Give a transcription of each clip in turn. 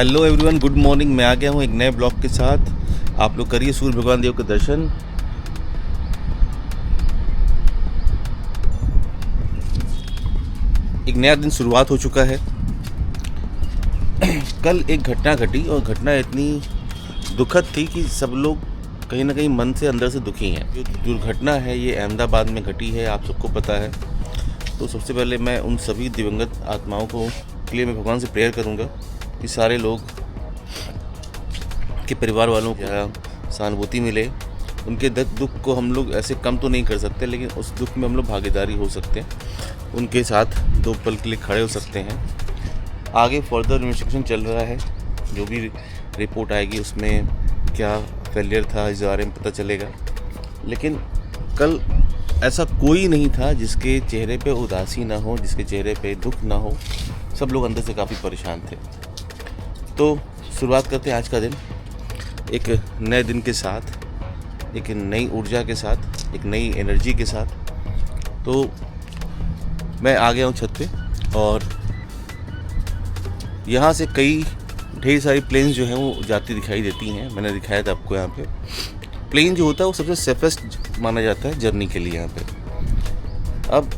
Hello everyone, good morning. मैं आ गया हूँ एक नए ब्लॉग के साथ। आप लोग करिए सूर्य भगवान देव के दर्शन। एक नया दिन शुरुआत हो चुका है। कल एक घटना घटी और घटना इतनी दुखद थी कि सब लोग कहीं ना कहीं मन से अंदर से दुखी हैं। जो दुर्घटना है ये अहमदाबाद में घटी है, आप सबको पता है। तो सबसे पहले मैं उन सभी दिवंगत आत्माओं को के लिए मैं भगवान से प्रेयर करूँगा कि सारे लोग के परिवार वालों को सहानुभूति मिले। उनके दुख को हम लोग ऐसे कम तो नहीं कर सकते, लेकिन उस दुख में हम लोग भागीदारी हो सकते हैं, उनके साथ दो पल के लिए खड़े हो सकते हैं। आगे फर्दर इन्वेस्टिगेशन चल रहा है, जो भी रिपोर्ट आएगी उसमें क्या फेलियर था इस बारे में पता चलेगा। लेकिन कल ऐसा कोई नहीं था जिसके चेहरे पे उदासी ना हो, जिसके चेहरे पे दुख ना हो। सब लोग अंदर से काफ़ी परेशान थे। तो शुरुआत करते हैं आज का दिन एक नए दिन के साथ, एक नई ऊर्जा के साथ, एक नई एनर्जी के साथ। तो मैं आ गया हूँ छत पे और यहाँ से कई ढेर सारी प्लेन्स जो हैं वो जाती दिखाई देती हैं। मैंने दिखाया था आपको। यहाँ पे प्लेन जो होता है वो सबसे सेफेस्ट माना जाता है जर्नी के लिए यहाँ पे। अब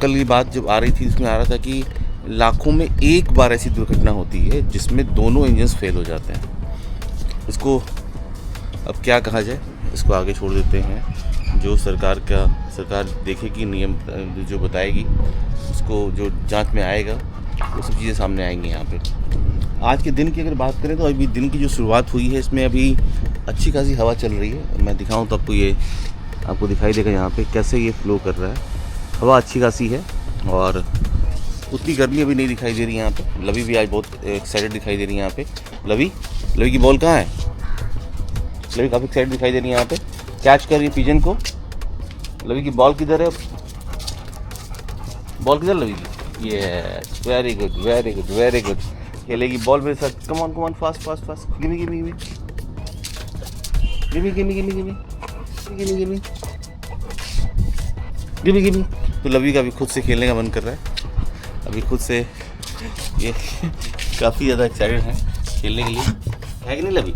कल की बात जब आ रही थी, इसमें आ रहा था कि लाखों में एक बार ऐसी दुर्घटना होती है जिसमें दोनों इंजन्स फेल हो जाते हैं। इसको अब क्या कहा जाए, इसको आगे छोड़ देते हैं। जो सरकार देखेगी, नियम जो बताएगी उसको, जो जांच में आएगा वो सब चीज़ें सामने आएंगी। यहाँ पे आज के दिन की अगर बात करें तो अभी दिन की जो शुरुआत हुई है इसमें अभी अच्छी खासी हवा चल रही है। मैं दिखाऊं तो आपको, ये आपको दिखाई देगा यहाँ पे कैसे ये फ्लो कर रहा है। हवा अच्छी खासी है और उतनी गर्मी अभी नहीं दिखाई दे रही यहाँ पे। लवी भी आज बहुत एक्साइटेड दिखाई दे रही है यहाँ पे। लवी की बॉल कहाँ है? लवी काफ़ी एक्साइटेड दिखाई दे रही है यहाँ पे। कैच कर रही है पिजन को। लवी की बॉल किधर है? बॉल किधर लवी की? Yes, very good very good very good. खेलेगी बॉल मेरे साथ। Come on fast. गिमी तो लवी का भी खुद से खेलने का मन कर रहा है। अभी खुद से ये काफ़ी ज़्यादा एक्साइटेड है खेलने के लिए, है कि नहीं लवी?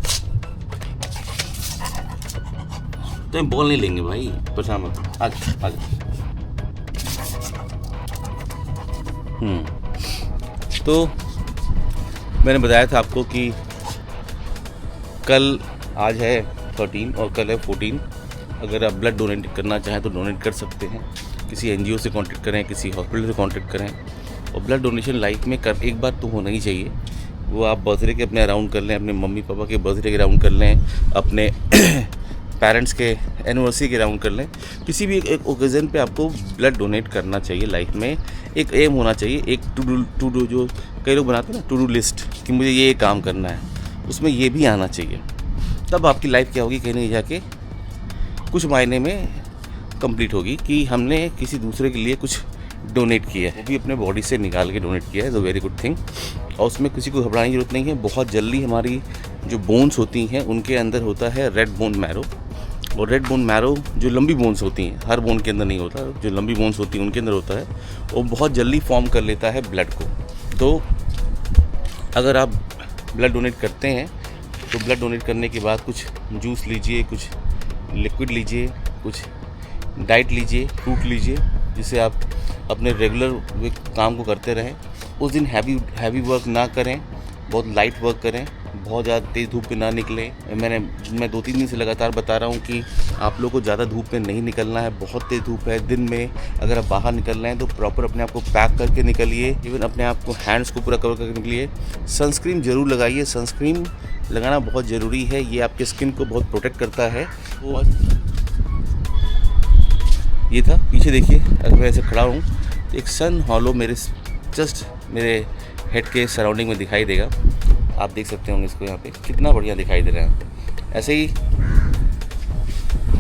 तो हम बॉल नहीं लेंगे भाई, परेशान मत। आगे। तो मैंने बताया था आपको कि आज है 13 और कल है 14। अगर आप ब्लड डोनेट करना चाहें तो डोनेट कर सकते हैं। किसी एनजीओ से कांटेक्ट करें, किसी हॉस्पिटल से कांटेक्ट करें। और ब्लड डोनेशन लाइफ में एक बार तो होना ही चाहिए। वो आप बर्थडे के अपने अराउंड कर लें, अपने मम्मी पापा के बर्थडे के अराउंड कर लें, अपने पेरेंट्स के एनिवर्सरी के राउंड कर लें। किसी भी एक ओकेज़न पे आपको ब्लड डोनेट करना चाहिए। लाइफ में एक एम होना चाहिए, एक टू डू जो कई लोग बनाते हैं ना, टू डू लिस्ट, कि मुझे ये काम करना है, उसमें ये भी आना चाहिए। तब आपकी लाइफ क्या होगी, कहीं नहीं जाके कुछ मायने में कंप्लीट होगी कि हमने किसी दूसरे के लिए कुछ डोनेट किया है, वो भी अपने बॉडी से निकाल के डोनेट किया है। तो वेरी गुड थिंग। और उसमें किसी को घबराने की जरूरत नहीं है। बहुत जल्दी हमारी जो बोन्स होती हैं उनके अंदर होता है रेड बोन मैरो। और रेड बोन मैरो जो लंबी बोन्स होती हैं, हर बोन के अंदर नहीं होता, जो लंबी बोन्स होती हैं उनके अंदर होता है। वो बहुत जल्दी फॉर्म कर लेता है ब्लड को। तो अगर आप ब्लड डोनेट करते हैं तो ब्लड डोनेट करने के बाद कुछ जूस लीजिए, कुछ लिक्विड लीजिए, कुछ डाइट लीजिए, फ्रूट लीजिए, जिससे आप अपने रेगुलर काम को करते रहें। उस दिन हैवी वर्क ना करें, बहुत लाइट वर्क करें, बहुत ज़्यादा तेज़ धूप में ना निकलें। मैं 2-3 दिन से लगातार बता रहा हूँ कि आप लोगों को ज़्यादा धूप में नहीं निकलना है। बहुत तेज़ धूप है दिन में। अगर आप बाहर निकल रहे हैं तो प्रॉपर अपने आप को पैक करके निकलिए। इवन अपने आप को हैंड्स को पूरा कवर करके निकलिए। सनस्क्रीन ज़रूर लगाइए। सनस्क्रीन लगाना बहुत ज़रूरी है। ये आपके स्किन को बहुत प्रोटेक्ट करता है। ये था, पीछे देखिए, अगर मैं ऐसे खड़ा हूँ तो एक सन हॉलो मेरे हेड के सराउंडिंग में दिखाई देगा। आप देख सकते होंगे इसको, यहाँ पे कितना बढ़िया दिखाई दे रहा है। ऐसे ही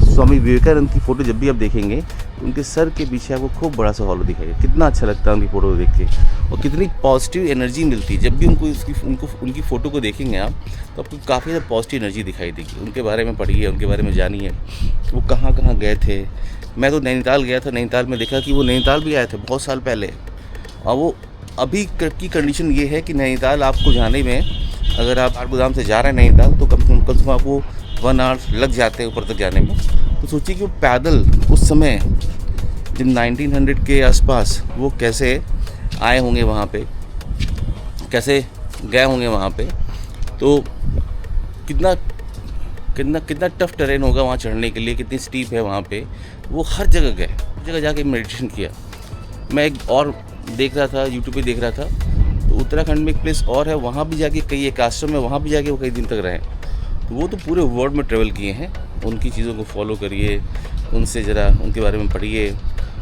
स्वामी विवेकानंद की फ़ोटो जब भी आप देखेंगे तो उनके सर के पीछे आपको खूब बड़ा सा हॉलो दिखाई देगा। कितना अच्छा लगता है उनकी फ़ोटो देख के, और कितनी पॉजिटिव एनर्जी मिलती है। जब भी उनकी फ़ोटो को देखेंगे आप तो आपको काफ़ी ज़्यादा पॉजिटिव एनर्जी दिखाई देगी। उनके बारे में पढ़िए, उनके बारे में जानिए, वो कहाँ कहाँ गए थे। मैं तो नैनीताल गया था। नैनीताल में देखा कि वो नैनीताल भी आए थे बहुत साल पहले, और वो अभी की कंडीशन ये है कि नैनीताल आपको जाने में, अगर आप काठगोदाम से जा रहे हैं नैनीताल, तो कम से कम आपको 1 आवर लग जाते हैं ऊपर तक जाने में। तो सोचिए कि वो पैदल उस समय जब 1900 के आसपास वो कैसे आए होंगे वहाँ पे, कैसे गए होंगे वहाँ पे। तो कितना कितना कितना टफ टेरेन होगा वहाँ चढ़ने के लिए, कितनी स्टीप है वहाँ पे। वो हर जगह गए, हर जगह जाके मेडिटेशन किया। मैं एक और देख रहा था, यूट्यूब पे देख रहा था, तो उत्तराखंड में एक प्लेस और है, वहाँ भी जाके कई एक आश्रम है, वहाँ भी जाके वो कई दिन तक रहे। तो वो तो पूरे वर्ल्ड में ट्रेवल किए हैं। उनकी चीज़ों को फॉलो करिए, उनसे ज़रा उनके बारे में पढ़िए।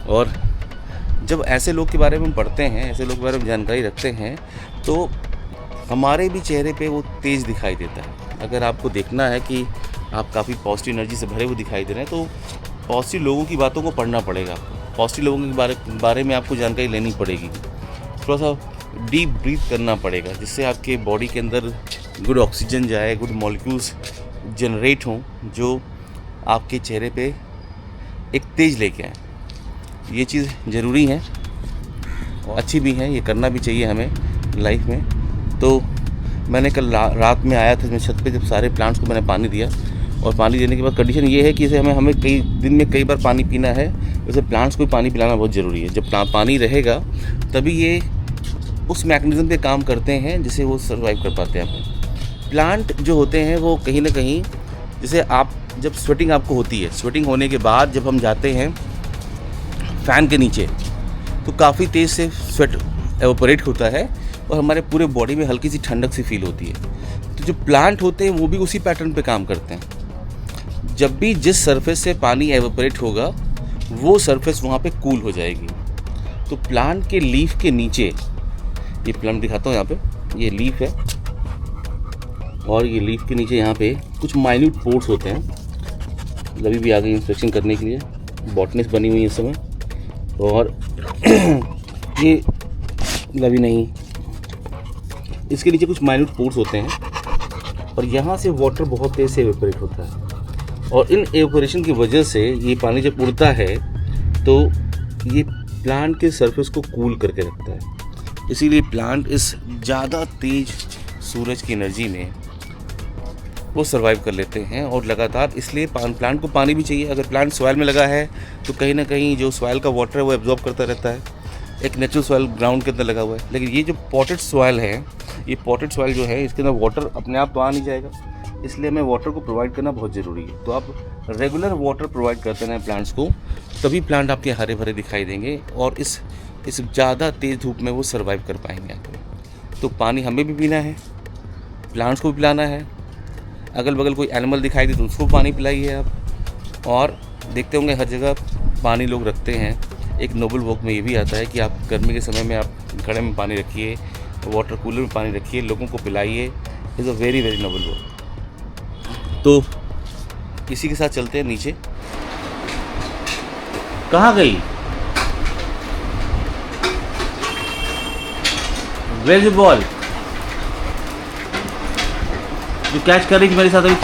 और जब ऐसे लोग के बारे में पढ़ते हैं, ऐसे लोग के बारे में जानकारी रखते हैं, तो हमारे भी चेहरे पे वो तेज़ दिखाई देता है। अगर आपको देखना है कि आप काफ़ी पॉजिटिव एनर्जी से भरे हुए दिखाई दे रहे हैं, तो पॉजिटिव लोगों की बातों को पढ़ना पड़ेगा आपको। पॉजिटिव लोगों के बारे में आपको जानकारी लेनी पड़ेगी। थोड़ा सा डीप ब्रीथ करना पड़ेगा, जिससे आपके बॉडी के अंदर गुड ऑक्सीजन जाए, गुड मॉलिक्यूल्स जनरेट हों, जो आपके चेहरे पे एक तेज़ लेके आए। ये चीज़ ज़रूरी है और अच्छी भी है, ये करना भी चाहिए हमें लाइफ में। तो मैंने कल रात में आया था, मैं छत पे जब सारे प्लांट्स को मैंने पानी दिया, और पानी देने के बाद कंडीशन ये है कि इसे हमें कई दिन में कई बार पानी पीना है। वैसे प्लांट्स को भी पानी पिलाना बहुत ज़रूरी है। जब पानी रहेगा तभी ये उस मैकेनिज़्म पे काम करते हैं जिससे वो सर्वाइव कर पाते हैं। प्लांट जो होते हैं वो कहीं ना कहीं, जैसे आप जब स्वेटिंग आपको होती है, स्वेटिंग होने के बाद जब हम जाते हैं फ़ैन के नीचे, तो काफ़ी तेज़ से स्वेट एवोपरेट होता है और हमारे पूरे बॉडी में हल्की सी ठंडक सी फील होती है। तो जो प्लांट होते हैं वो भी उसी पैटर्न पे काम करते हैं। जब भी जिस सरफेस से पानी एवोपरेट होगा, वो सरफेस वहाँ पे कूल हो जाएगी। तो प्लांट के लीफ के नीचे, ये प्लांट दिखाता हूँ यहाँ पे, ये लीफ है, और ये लीफ के नीचे यहाँ पे कुछ माइन्यूट पोर्स होते हैं। लवी भी आ गई इंस्पेक्शन करने के लिए, बॉटनिस्ट बनी हुई है इस समय। और ये लवी नहीं, इसके नीचे कुछ माइन्यूट पोर्स होते हैं, और यहाँ से वाटर बहुत तेज़ से एवेपोरेट होता है। और इन एवेपोरेशन की वजह से ये पानी जब उड़ता है तो ये प्लांट के सरफेस को कूल करके रखता है। इसीलिए प्लांट इस ज़्यादा तेज सूरज की एनर्जी में वो सर्वाइव कर लेते हैं। और लगातार इसलिए प्लांट को पानी भी चाहिए। अगर प्लांट सॉइल में लगा है तो कहीं ना कहीं जो सॉइल का वाटर है वो एब्जॉर्ब करता रहता है। एक नेचुरल सॉइल ग्राउंड के अंदर लगा हुआ है। लेकिन ये जो पॉटेड सॉइल है, ये पॉटेड सॉइल जो है, इसके अंदर वाटर अपने आप तो आ नहीं जाएगा, इसलिए हमें वाटर को प्रोवाइड करना बहुत ज़रूरी है। तो आप रेगुलर वाटर प्रोवाइड करते रहें प्लांट्स को, तभी प्लांट आपके हरे भरे दिखाई देंगे और इस ज़्यादा तेज़ धूप में वो सर्वाइव कर पाएंगे आपको। तो पानी हमें भी पीना है, प्लांट्स को भी पिलाना है। अगल बगल कोई एनिमल दिखाई दे तो उसको पानी पिलाइए आप। और देखते होंगे हर जगह पानी लोग रखते हैं। एक नोबल बुक में ये भी आता है कि आप गर्मी के समय में आप घड़े में पानी रखिए, वाटर कूलर में पानी रखिए, लोगों को पिलाइए। Is a very very noble book. तो इसी के साथ चलते हैं नीचे। कहाँ गई? वेयर इज बॉल जो कैच कर रही थी मेरे साथ अभी?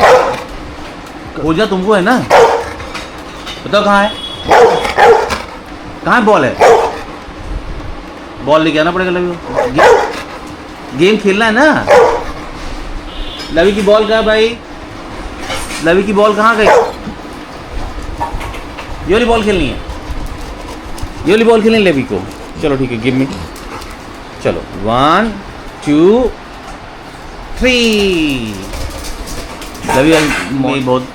खोजना तुमको है ना, बताओ कहाँ है? कहाँ बॉल है? बॉल लेके आना पड़ेगा लवी को। गेम खेलना है ना। लवी की बॉल कहाँ भाई? लवी की बॉल कहाँ गई? ये वाली बॉल खेलनी है, ये वाली बॉल खेलनी है लवी को। चलो ठीक है, गिव मी। चलो 1 2 3। लवी बहुत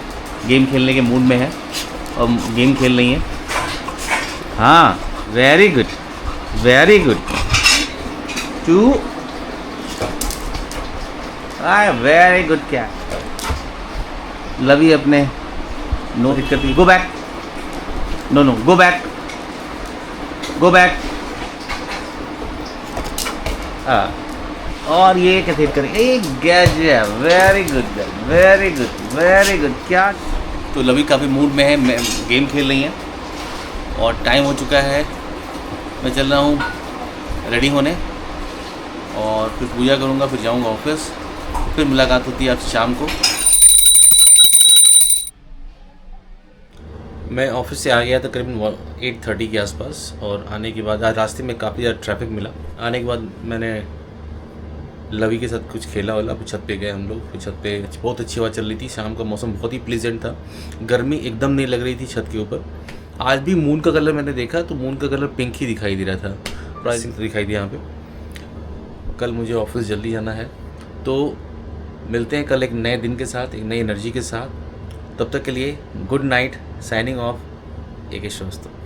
गेम खेलने के मूड में है और गेम खेल रही है। हाँ, very good very good. 2 very good. क्या लवी अपने नो दिक्कत नहीं। Go back, no no, go back, go back. और ये कैसे करें? एक गजब, very good very good very good. क्या तो लवी काफ़ी मूड में है, गेम खेल रही हैं और टाइम हो चुका है। मैं चल रहा हूँ रेडी होने और फिर पूजा करूँगा, फिर जाऊँगा ऑफिस। फिर मुलाकात होती है आपसे शाम को। मैं ऑफिस से आ गया तकरीबन 8:30 के आसपास, और आने के बाद आज रास्ते में काफ़ी ज़्यादा ट्रैफिक मिला। आने के बाद मैंने लवी के साथ कुछ खेला वाला, फिर छत पे गए हम लोग। फिर छत पे बहुत अच्छी हवा चल रही थी, शाम का मौसम बहुत ही प्लीजेंट था, गर्मी एकदम नहीं लग रही थी छत के ऊपर। आज भी मून का कलर मैंने देखा तो मून का कलर पिंक ही दिखाई दे रहा था, प्राइसिंग दिखाई दिया यहाँ पे। कल मुझे ऑफिस जल्दी जाना है, तो मिलते हैं कल एक नए दिन के साथ, एक नई एनर्जी के साथ। तब तक के लिए good night, signing off, AK Srivastava.